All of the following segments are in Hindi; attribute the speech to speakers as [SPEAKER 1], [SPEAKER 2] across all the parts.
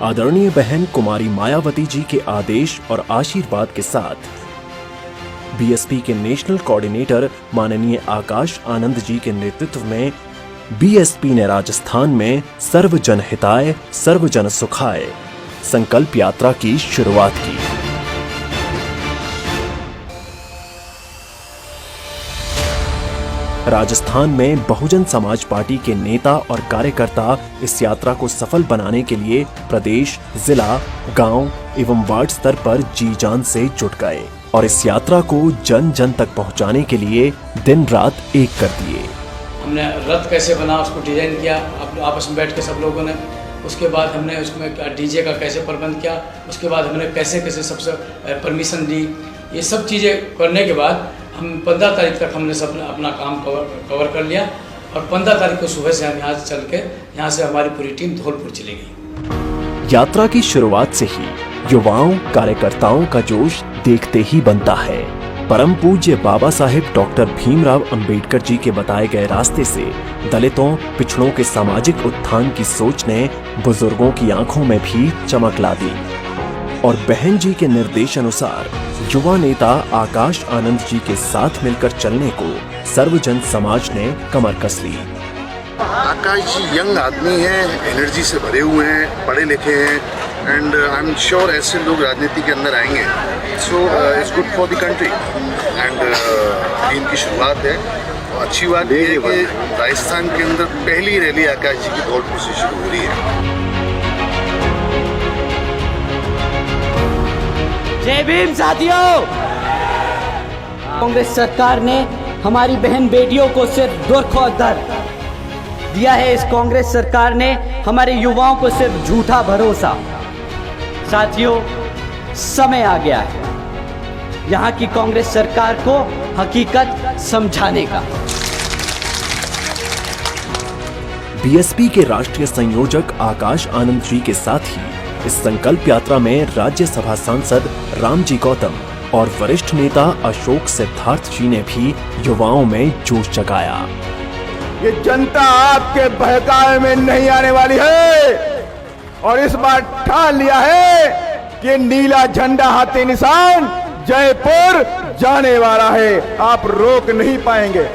[SPEAKER 1] आदरणीय बहन कुमारी मायावती जी के आदेश और आशीर्वाद के साथ बीएसपी के नेशनल कोऑर्डिनेटर माननीय आकाश आनंद जी के नेतृत्व में बीएसपी ने राजस्थान में सर्व जन हिताय सर्व जन सुखाय संकल्प यात्रा की शुरुआत की। राजस्थान में बहुजन समाज पार्टी के नेता और कार्यकर्ता इस यात्रा को सफल बनाने के लिए प्रदेश, जिला, गांव एवं वार्ड स्तर पर जी जान से जुट गए और इस यात्रा को जन जन तक पहुंचाने के लिए दिन रात एक कर दिए।
[SPEAKER 2] हमने रथ कैसे बना उसको डिजाइन किया आपस में बैठ के सब लोगों ने। उसके बाद हमने उसमें डीजे का कैसे प्रबंध किया, उसके बाद हमने कैसे सबसे परमिशन दी। ये सब चीज़ें करने के बाद हम 15 तारीख तक हमने सब अपना काम कवर कर लिया और 15 तारीख को सुबह से हम यहाँ से चल के यहाँ से हमारी पूरी टीम धौलपुर चली गई।
[SPEAKER 1] यात्रा की शुरुआत से ही युवाओं कार्यकर्ताओं का जोश देखते ही बनता है। परम पूज्य बाबा साहेब डॉक्टर भीमराव अंबेडकर जी के बताए गए रास्ते से दलितों पिछड़ों के सामाजिक उत्थान की सोच ने बुजुर्गों की आंखों में भी चमक ला दी और बहन जी के निर्देशानुसार युवा नेता आकाश आनंद जी के साथ मिलकर चलने को सर्वजन समाज ने कमर कस ली।
[SPEAKER 3] आकाश जी यंग आदमी हैं, एनर्जी से भरे हुए हैं, पढ़े लिखे हैं एंड आई एम श्योर ऐसे लोग राजनीति के अंदर आएंगे। So it's good for the country and इनकी शुरुआत है। और अच्छी बात यह है कि राजस्थान के अंदर पहली रैली आकाश जी की धौलपुर से शुरू हो रही है।
[SPEAKER 4] जय भीम साथियों। कांग्रेस सरकार ने हमारी बहन बेटियों को सिर्फ दुख और दर्द दिया है। इस कांग्रेस सरकार ने हमारे युवाओं को सिर्फ झूठा भरोसा। साथियों, समय आ गया है यहाँ की कांग्रेस सरकार को हकीकत समझाने का।
[SPEAKER 1] बीएसपी के राष्ट्रीय संयोजक आकाश आनंद जी के साथ ही इस संकल्प यात्रा में राज्यसभा सांसद रामजी गौतम और वरिष्ठ नेता अशोक सिद्धार्थ जी ने भी युवाओं में जोश जगाया।
[SPEAKER 5] ये जनता आपके बहकावे में नहीं आने वाली है और इस बार ठान लिया है कि नीला झंडा हाथी निशान जयपुर जाने वाला है, आप रोक नहीं पाएंगे।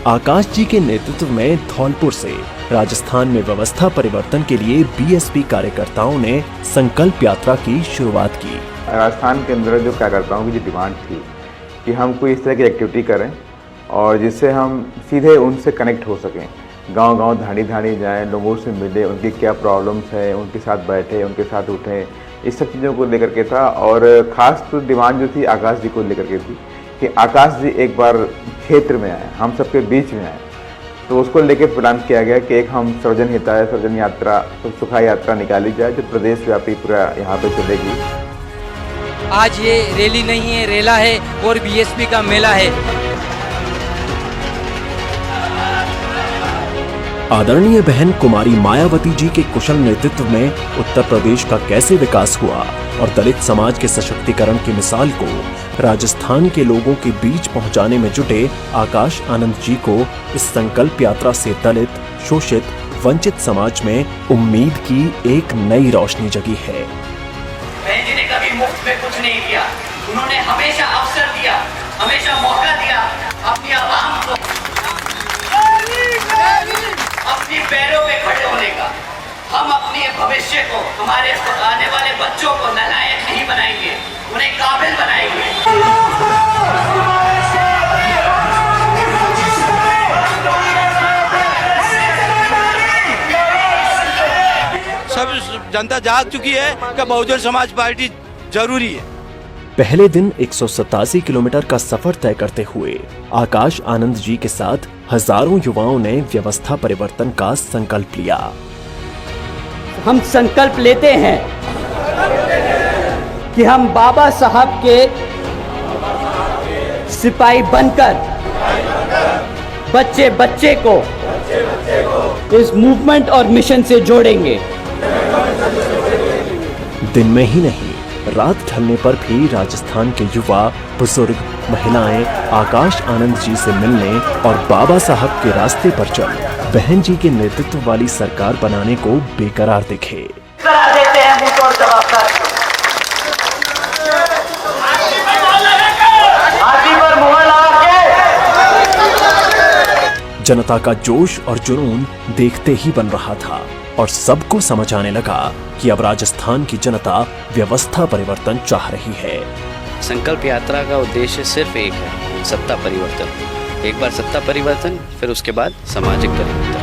[SPEAKER 1] आकाश जी के नेतृत्व में धौलपुर से राजस्थान में व्यवस्था परिवर्तन के लिए बीएसपी कार्यकर्ताओं ने संकल्प यात्रा की शुरुआत की।
[SPEAKER 6] राजस्थान के अंदर जो कार्यकर्ताओं की जो डिमांड थी कि हम कोई इस तरह की एक्टिविटी करें और जिससे हम सीधे उनसे कनेक्ट हो सकें, गांव-गांव धाड़ी जाएं, लोगों से मिलें, उनकी क्या प्रॉब्लम्स है, उनके साथ बैठे, उनके साथ उठें, इस सब चीज़ों को लेकर के था। और ख़ास तो डिमांड जो थी आकाश जी को लेकर के थी कि आकाश जी एक बार क्षेत्र में आए, हम सबके बीच में आए। तो उसको लेके प्लान किया गया कि एक हम सर्वजन हिताय सर्वजन यात्रा सुखाय यात्रा निकाली जाए जो प्रदेश व्यापी पूरा यहाँ पे चलेगी।
[SPEAKER 7] आज ये रैली नहीं है, रेला है और बीएसपी का मेला है।
[SPEAKER 1] आदरणीय बहन कुमारी मायावती जी के कुशल नेतृत्व में उत्तर प्रदेश का कैसे विकास हुआ और दलित समाज के सशक्तिकरण की मिसाल को राजस्थान के लोगों के बीच पहुंचाने में जुटे आकाश आनंद जी को इस संकल्प यात्रा से दलित, शोषित, वंचित समाज में उम्मीद की एक नई रोशनी जगी है।
[SPEAKER 4] बहन जी ने कभी मुफ्त में कुछ नहीं किया, उन्होंने हमेशा अवसर दिया, हमेशा मौका दिया अपनी आवाम को अपनी पैरों पे खड़े होने का। हम अपने भविष्य को, हमारे आने वाले बच्चों को नालायक नहीं बनाएंगे, उन्हें काबिल बनाएंगे।
[SPEAKER 7] सब जनता जाग चुकी है कि बहुजन समाज पार्टी जरूरी है।
[SPEAKER 1] पहले दिन 187 किलोमीटर का सफर तय करते हुए आकाश आनंद जी के साथ हजारों युवाओं ने व्यवस्था परिवर्तन का संकल्प लिया।
[SPEAKER 4] हम संकल्प लेते हैं कि हम बाबा साहब के सिपाही बनकर बच्चे बच्चे को इस मूवमेंट और मिशन से जोड़ेंगे।
[SPEAKER 1] दिन में ही नहीं, रात ढलने पर भी राजस्थान के युवा, बुजुर्ग, महिलाएं आकाश आनंद जी से मिलने और बाबा साहब के रास्ते पर चल बहन जी के नेतृत्व वाली सरकार बनाने को बेकरार दिखे।
[SPEAKER 4] करा देते हैं
[SPEAKER 1] जनता का जोश और जुनून देखते ही बन रहा था और सबको समझ आने लगा कि अब राजस्थान की जनता व्यवस्था परिवर्तन चाह रही है।
[SPEAKER 8] संकल्प यात्रा का उद्देश्य सिर्फ एक है, सत्ता परिवर्तन। एक बार सत्ता परिवर्तन, फिर उसके बाद सामाजिक परिवर्तन।